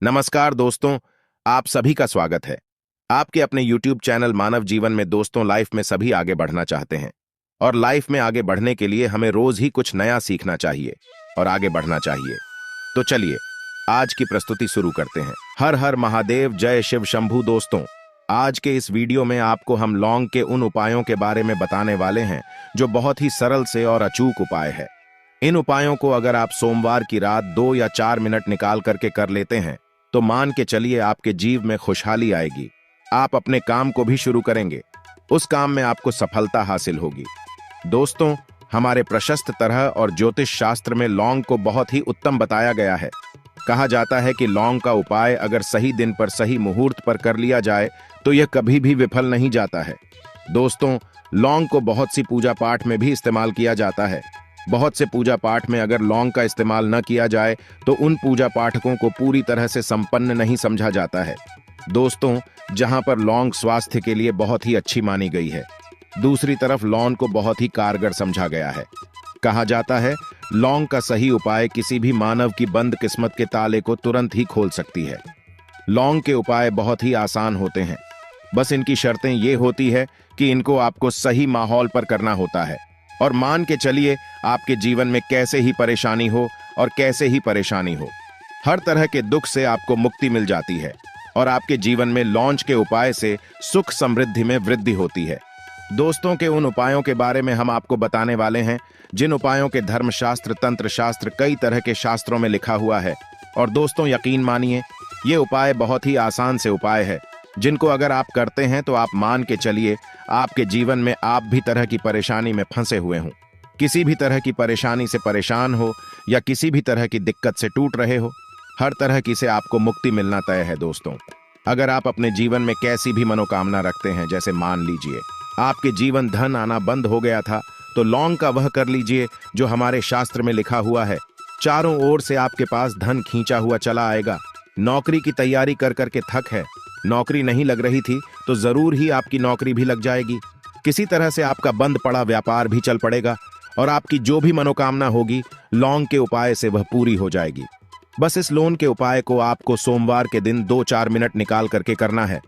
नमस्कार दोस्तों, आप सभी का स्वागत है। आपके अपने YouTube चैनल मानव जीवन में दोस्तों, लाइफ में सभी आगे बढ़ना चाहते हैं और लाइफ में आगे बढ़ने के लिए हमें रोज ही कुछ नया सीखना चाहिए और आगे बढ़ना चाहिए। तो चलिए आज की प्रस्तुति शुरू करते हैं। हर हर महादेव, जय शिव शंभू। दोस्तों, आज के इस वीडियो में आपको हम लौंग के उन उपायों के बारे में बताने वाले हैं जो बहुत ही सरल से और अचूक उपाय है। इन उपायों को अगर आप सोमवार की रात 2 या 4 मिनट निकाल करके कर लेते हैं तो मान के चलिए आपके जीवन में खुशहाली आएगी। आप अपने काम को भी शुरू करेंगे, उस काम में आपको सफलता हासिल होगी। दोस्तों, हमारे प्रशस्त तरह और ज्योतिष शास्त्र में लौंग को बहुत ही उत्तम बताया गया है। कहा जाता है कि लौंग का उपाय अगर सही दिन पर सही मुहूर्त पर कर लिया जाए तो यह कभी भी विफल नहीं जाता है। दोस्तों, लौंग को बहुत सी पूजा पाठ में भी इस्तेमाल किया जाता है। बहुत से पूजा पाठ में अगर लौंग का इस्तेमाल न किया जाए तो उन पूजा पाठकों को पूरी तरह से संपन्न नहीं समझा जाता है। दोस्तों, जहां पर लौंग स्वास्थ्य के लिए बहुत ही अच्छी मानी गई है, दूसरी तरफ लौंग को बहुत ही कारगर समझा गया है। कहा जाता है लौंग का सही उपाय किसी भी मानव की बंद किस्मत के ताले को तुरंत ही खोल सकती है। लौंग के उपाय बहुत ही आसान होते हैं, बस इनकी शर्तें ये होती है कि इनको आपको सही माहौल पर करना होता है। और मान के चलिए आपके जीवन में कैसे ही परेशानी हो और कैसे ही परेशानी हो, हर तरह के दुख से आपको मुक्ति मिल जाती है और आपके जीवन में लौंग के उपाय से सुख समृद्धि में वृद्धि होती है। दोस्तों, के उन उपायों के बारे में हम आपको बताने वाले हैं जिन उपायों के धर्मशास्त्र, तंत्र शास्त्र, कई तरह के शास्त्रों में लिखा हुआ है। और दोस्तों, यकीन मानिए ये उपाय बहुत ही आसान से उपाय है जिनको अगर आप करते हैं तो आप मान के चलिए आपके जीवन में आप भी तरह की परेशानी में फंसे हुए हों, किसी भी तरह की परेशानी से परेशान हो या किसी भी तरह की दिक्कत से टूट रहे हो, हर तरह की से आपको मुक्ति मिलना तय है। दोस्तों, अगर आप अपने जीवन में कैसी भी मनोकामना रखते हैं, जैसे मान लीजिए आपके जीवन धन आना बंद हो गया था, तो लौंग का वह कर लीजिए जो हमारे शास्त्र में लिखा हुआ है। चारों ओर से आपके पास धन खींचा हुआ चला आएगा। नौकरी की तैयारी कर करके थक है, नौकरी नहीं लग रही थी तो जरूर ही आपकी नौकरी भी लग जाएगी। किसी तरह से आपका बंद पड़ा व्यापार भी चल पड़ेगा और आपकी जो भी मनोकामना होगी लौंग के उपाय से वह पूरी हो जाएगी। बस इस लौंग के उपाय को आपको सोमवार के दिन 2-4 मिनट निकाल करके करना है।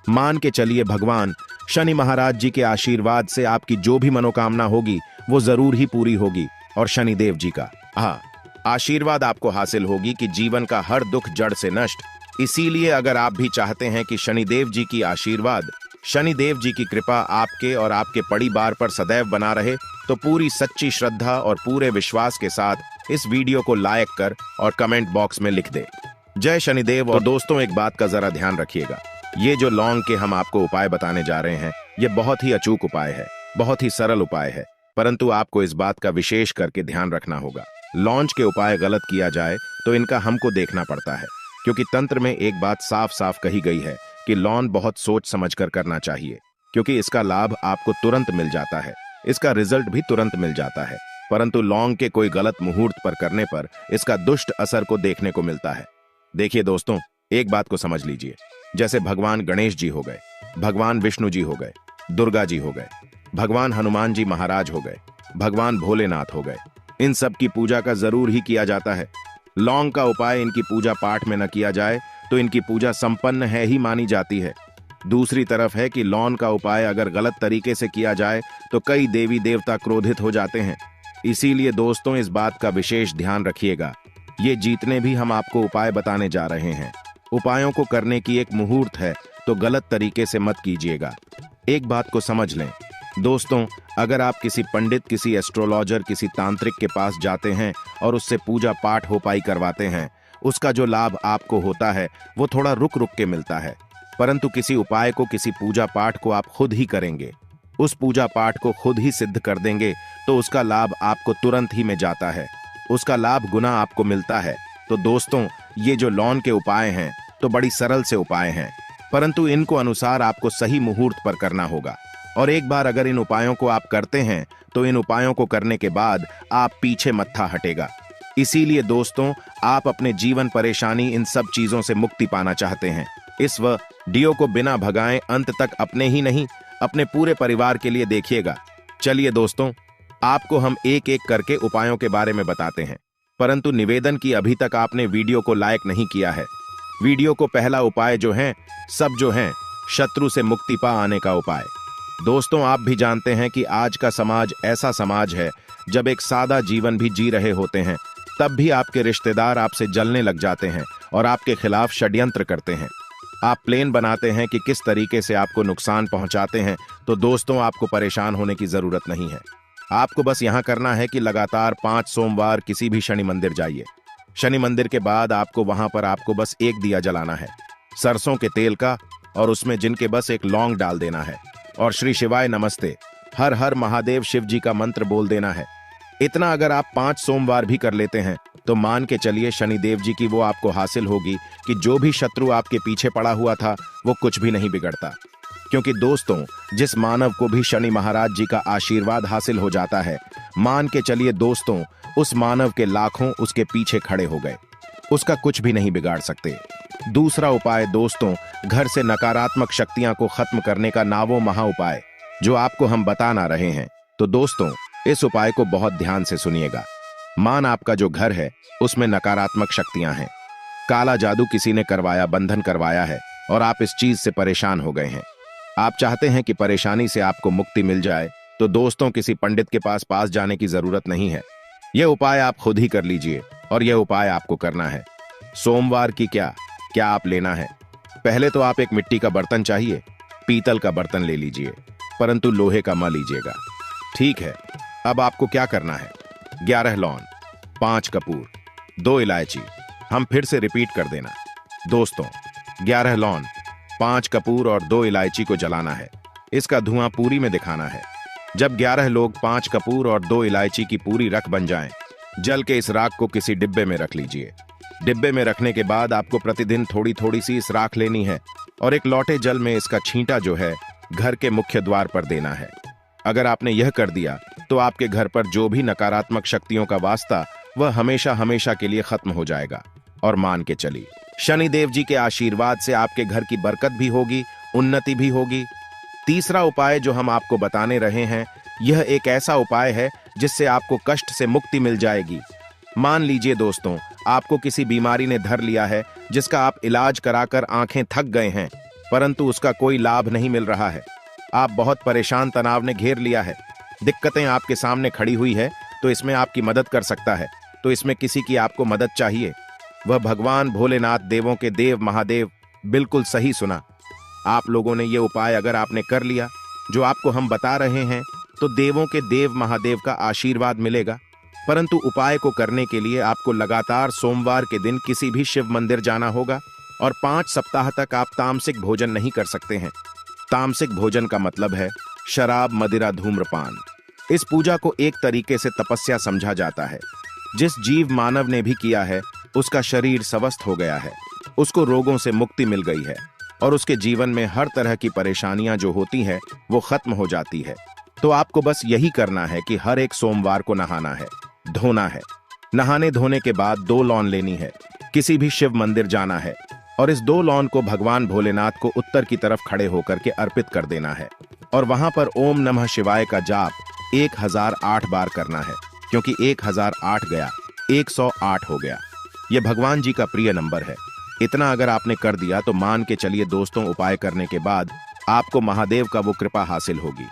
मान के चलिए भगवान शनि महाराज जी के आशीर्वाद से आपकी जो भी मनोकामना होगी वो जरूर ही पूरी होगी और शनिदेव जी का आशीर्वाद आपको हासिल होगी कि जीवन का हर दुख जड़ से नष्ट। इसीलिए अगर आप भी चाहते हैं कि शनिदेव जी की आशीर्वाद, शनिदेव जी की कृपा आपके और आपके परिवार पर सदैव बना रहे, तो पूरी सच्ची श्रद्धा और पूरे विश्वास के साथ इस वीडियो को लाइक कर और कमेंट बॉक्स में लिख दे जय शनिदेव। और दोस्तों, एक बात का जरा ध्यान रखिएगा, ये जो लौंग के हम आपको उपाय बताने जा रहे हैं ये बहुत ही अचूक उपाय है, बहुत ही सरल उपाय है, परंतु आपको इस बात का विशेष करके ध्यान रखना होगा। लौंग के उपाय गलत किया जाए तो इनका हमको देखना पड़ता है, क्योंकि तंत्र में एक बात साफ साफ कही गई है कि लौंग बहुत सोच समझकर करना चाहिए, क्योंकि इसका लाभ आपको तुरंत मिल जाता है, इसका रिजल्ट भी तुरंत मिल जाता है। परंतु लौंग के कोई गलत मुहूर्त पर करने पर इसका दुष्ट असर को देखने को मिलता है। देखिए दोस्तों, एक बात को समझ लीजिए, जैसे भगवान गणेश जी हो गए, भगवान विष्णु जी हो गए, दुर्गा जी हो गए, भगवान हनुमान जी महाराज हो गए, भगवान भोलेनाथ हो गए, इन सब की पूजा का जरूर ही किया जाता है। लौंग का उपाय इनकी पूजा पाठ में न किया जाए तो इनकी पूजा संपन्न है ही मानी जाती है। दूसरी तरफ है कि लौंग का उपाय अगर गलत तरीके से किया जाए तो कई देवी देवता क्रोधित हो जाते हैं। इसीलिए दोस्तों, इस बात का विशेष ध्यान रखिएगा। ये जितने भी हम आपको उपाय बताने जा रहे हैं, उपायों को करने की एक मुहूर्त है, तो गलत तरीके से मत कीजिएगा। एक बात को समझ लें दोस्तों, अगर आप किसी पंडित, किसी एस्ट्रोलॉजर, किसी तांत्रिक के पास जाते हैं और उससे पूजा पाठ होपाई करवाते हैं, उसका जो लाभ आपको होता है वो थोड़ा रुक रुक के मिलता है। परंतु किसी उपाय को, किसी पूजा पाठ को आप खुद ही करेंगे, उस पूजा पाठ को खुद ही सिद्ध कर देंगे, तो उसका लाभ आपको तुरंत ही में जाता है, उसका लाभ गुना आपको मिलता है। तो दोस्तों, ये जो लौंग के उपाय हैं तो बड़ी सरल से उपाय हैं, परंतु इनको अनुसार आपको सही मुहूर्त पर करना होगा। और एक बार अगर इन उपायों को आप करते हैं तो इन उपायों को करने के बाद आप पीछे मत्था हटेगा। इसीलिए दोस्तों, आप अपने जीवन परेशानी इन सब चीजों से मुक्ति पाना चाहते हैं, इस वीडियो को बिना भगाए अंत तक अपने ही नहीं अपने पूरे परिवार के लिए देखिएगा। चलिए दोस्तों, आपको हम एक एक करके उपायों के बारे में बताते हैं, परंतु निवेदन की अभी तक आपने वीडियो को लाइक नहीं किया है वीडियो को पहला उपाय जो है, सब जो है शत्रु से मुक्ति पा आने का उपाय। दोस्तों, आप भी जानते हैं कि आज का समाज ऐसा समाज है जब एक सादा जीवन भी जी रहे होते हैं तब भी आपके रिश्तेदार आपसे जलने लग जाते हैं और आपके खिलाफ षड्यंत्र करते हैं। आप प्लान बनाते हैं कि किस तरीके से आपको नुकसान पहुंचाते हैं, तो दोस्तों आपको परेशान होने की जरूरत नहीं है। आपको बस यहां करना है कि लगातार 5 सोमवार किसी भी शनि मंदिर जाइए। शनि मंदिर के बाद आपको वहां पर आपको बस एक दिया जलाना है, सरसों के तेल का, और उसमें जिनके बस एक लौंग डाल देना है और श्री शिवाय नमस्ते, हर हर महादेव शिव जी का मंत्र बोल देना है। इतना अगर आप 5 सोमवार भी कर लेते हैं तो मान के चलिए शनिदेव जी की वो आपको हासिल होगी कि जो भी शत्रु आपके पीछे पड़ा हुआ था वो कुछ भी नहीं बिगड़ता। क्योंकि दोस्तों, जिस मानव को भी शनि महाराज जी का आशीर्वाद हासिल हो जाता है, मान के चलिए दोस्तों, उस मानव के लाखों उसके पीछे खड़े हो गए, उसका कुछ भी नहीं बिगाड़ सकते। दूसरा उपाय दोस्तों, घर से नकारात्मक शक्तियां को खत्म करने का नावो महा उपाय, जो आपको हम बताना रहे हैं। तो दोस्तों, इस उपाय को बहुत ध्यान से सुनिएगा। मान आपका जो घर है उसमें नकारात्मक शक्तियां हैं, काला जादू किसी ने करवाया, बंधन करवाया है और आप इस चीज से परेशान हो गए हैं। आप चाहते हैं कि परेशानी से आपको मुक्ति मिल जाए, तो दोस्तों किसी पंडित के पास जाने की जरूरत नहीं है। यह उपाय आप खुद ही कर लीजिए और यह उपाय आपको करना है। सोमवार की क्या आप लेना है? पहले तो आप एक मिट्टी का बर्तन चाहिए, पीतल का बर्तन ले लीजिए, परंतु लोहे का मत लीजिएगा, ठीक है। अब आपको क्या करना है? 11 लौंग, 5 कपूर, 2 इलायची। हम फिर से रिपीट कर देना दोस्तों, 11 लौंग, 5 कपूर और 2 इलायची को जलाना है। इसका धुआं पूरी में दिखाना है। जब 11 लोग 5 कपूर और 2 इलायची की पूरी रख बन जाएं, जल के इस राख को किसी डिब्बे में रख लीजिए। डिब्बे में रखने के बाद आपको प्रतिदिन थोड़ी थोड़ी सी इस राख लेनी है और एक लौटे जल में इसका छींटा जो है घर के मुख्य द्वार पर देना है। अगर आपने यह कर दिया तो आपके घर पर जो भी नकारात्मक शक्तियों का वास्ता वह हमेशा हमेशा के लिए खत्म हो जाएगा। और मान के चलिए शनिदेव जी के आशीर्वाद से आपके घर की बरकत भी होगी, उन्नति भी होगी। तीसरा उपाय जो हम आपको बताने रहे हैं, यह एक ऐसा उपाय है जिससे आपको कष्ट से मुक्ति मिल जाएगी। मान लीजिए दोस्तों, आपको किसी बीमारी ने धर लिया है जिसका आप इलाज कराकर आंखें थक गए हैं, परंतु उसका कोई लाभ नहीं मिल रहा है। आप बहुत परेशान, तनाव ने घेर लिया है, दिक्कतें आपके सामने खड़ी हुई है, तो इसमें आपकी मदद कर सकता है। तो इसमें किसी की आपको मदद चाहिए, वह भगवान भोलेनाथ, देवों के देव महादेव। बिल्कुल सही सुना। आप लोगों ने ये उपाय अगर आपने कर लिया जो आपको हम बता रहे हैं, तो देवों के देव महादेव का आशीर्वाद मिलेगा। परंतु उपाय को करने के लिए आपको लगातार सोमवार के दिन किसी भी शिव मंदिर जाना होगा और 5 सप्ताह तक आप तामसिक भोजन नहीं कर सकते हैं। तामसिक भोजन का मतलब है शराब, मदिरा, धूम्रपान। इस पूजा को एक तरीके से तपस्या समझा जाता है। जिस जीव मानव ने भी किया है उसका शरीर स्वस्थ हो गया है, उसको रोगों से मुक्ति मिल गई है और उसके जीवन में हर तरह की परेशानियां जो होती हैं वो खत्म हो जाती है। तो आपको बस यही करना है कि हर एक सोमवार को नहाना है, धोना है। नहाने धोने के बाद 2 लौंग लेनी है, किसी भी शिव मंदिर जाना है और इस 2 लौंग को भगवान भोलेनाथ को उत्तर की तरफ खड़े होकर के अर्पित कर देना है और वहां पर ओम नमः शिवाय का जाप 1008 बार करना है, क्योंकि 1008 गया 108 हो गया। यह भगवान जी का प्रिय नंबर है। इतना अगर आपने कर दिया तो मान के चलिए दोस्तों, उपाय करने के बाद आपको महादेव का वो कृपा हासिल होगी,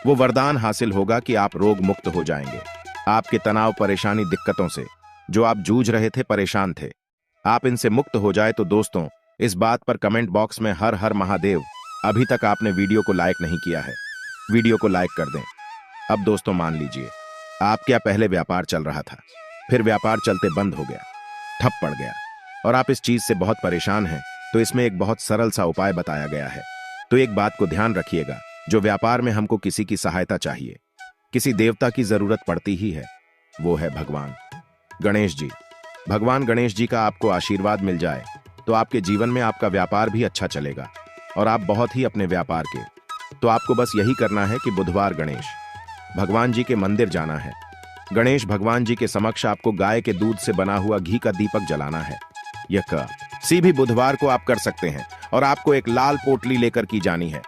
वो वरदान हासिल होगा कि आप रोग मुक्त हो जाएंगे। आपके तनाव, परेशानी, दिक्कतों से जो आप जूझ रहे थे, परेशान थे, आप इनसे मुक्त हो जाए। तो दोस्तों, इस बात पर कमेंट बॉक्स में हर हर महादेव। अभी तक आपने वीडियो को लाइक नहीं किया है, वीडियो को लाइक कर दें। अब दोस्तों मान लीजिए, आप क्या पहले व्यापार चल रहा था, फिर व्यापार चलते बंद हो गया, ठप पड़ गया और आप इस चीज से बहुत परेशान हैं, तो इसमें एक बहुत सरल सा उपाय बताया गया है। तो एक बात को ध्यान रखिएगा, जो व्यापार में हमको किसी की सहायता चाहिए, किसी देवता की जरूरत पड़ती ही है, वो है भगवान गणेश जी। भगवान गणेश जी का आपको आशीर्वाद मिल जाए तो आपके जीवन में आपका व्यापार भी अच्छा चलेगा और आप बहुत ही अपने व्यापार के। तो आपको बस यही करना है कि बुधवार गणेश भगवान जी के मंदिर जाना है। गणेश भगवान जी के समक्ष आपको गाय के दूध से बना हुआ घी का दीपक जलाना है। यह किसी भी बुधवार को आप कर सकते हैं और आपको एक लाल पोटली लेकर की जानी है।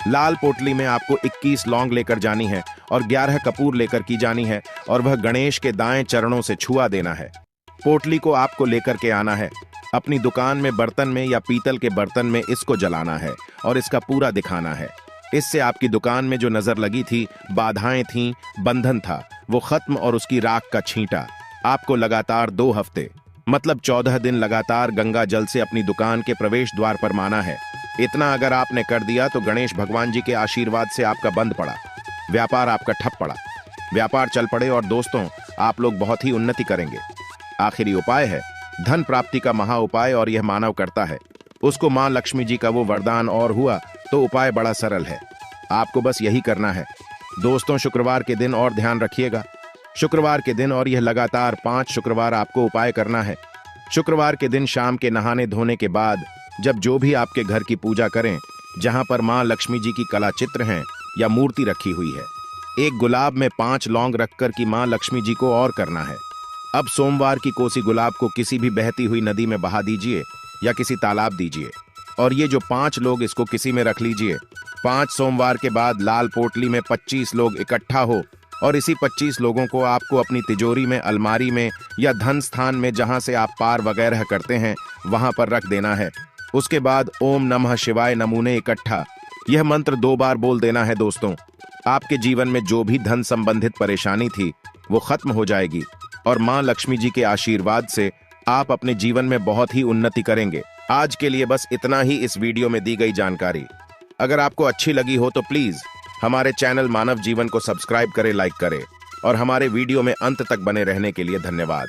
लाल पोटली में आपको 21 लौंग लेकर जानी है और 11 कपूर लेकर की जानी है और वह गणेश के दाएं चरणों से छुआ देना है। पोटली को आपको लेकर के आना है अपनी दुकान में बर्तन में या पीतल के बर्तन में इसको जलाना है और इसका पूरा दिखाना है। इससे आपकी दुकान में जो नजर लगी थी, बाधाएं थीं, बंधन था, वो खत्म और उसकी राख का छींटा। आपको लगातार 2 हफ्ते मतलब 14 दिन लगातार गंगा जल से अपनी दुकान के प्रवेश द्वार पर माना है। इतना अगर आपने कर दिया तो गणेश भगवान जी के आशीर्वाद से आपका बंद पड़ा, व्यापार आपका ठप पड़ा, व्यापार चल पड़े और दोस्तों आप लोग बहुत ही उन्नति करेंगे। आखिरी उपाय है धन प्राप्ति का महा उपाय और यह मानव करता है। उसको मां लक्ष्मी जी का वो वरदान और हुआ तो उपाय बड़ा सरल है, आपको बस यही करना है। दोस्तों शुक्रवार के दिन और ध्यान रखिएगा, शुक्रवार के दिन और यह लगातार 5 शुक्रवार आपको उपाय करना है। शुक्रवार के दिन शाम के नहाने धोने के बाद जब जो भी आपके घर की पूजा करें, जहां पर मां लक्ष्मी जी की कला चित्र हैं या मूर्ति रखी हुई है, एक गुलाब में 5 लौंग रखकर की मां लक्ष्मी जी को और करना है। अब सोमवार की कोसी गुलाब को किसी भी बहती हुई नदी में बहा दीजिए या किसी तालाब दीजिए और ये जो 5 लोग इसको किसी में रख लीजिए। 5 सोमवार के बाद लाल पोटली में 25 लोग इकट्ठा हो और इसी 25 लोगों को आपको अपनी तिजोरी में, अलमारी में या धन स्थान में जहां से आप पार वगैरह करते हैं वहां पर रख देना है। उसके बाद ओम नमः शिवाय नमूने इकट्ठा यह मंत्र 2 बार बोल देना है। दोस्तों आपके जीवन में जो भी धन संबंधित परेशानी थी वो खत्म हो जाएगी और मां लक्ष्मी जी के आशीर्वाद से आप अपने जीवन में बहुत ही उन्नति करेंगे। आज के लिए बस इतना ही इस वीडियो में दी गई जानकारी। अगर आपको अच्छी लगी हो तो प्लीज हमारे चैनल मानव जीवन को सब्सक्राइब करें, लाइक करें और हमारे वीडियो में अंत तक बने रहने के लिए धन्यवाद।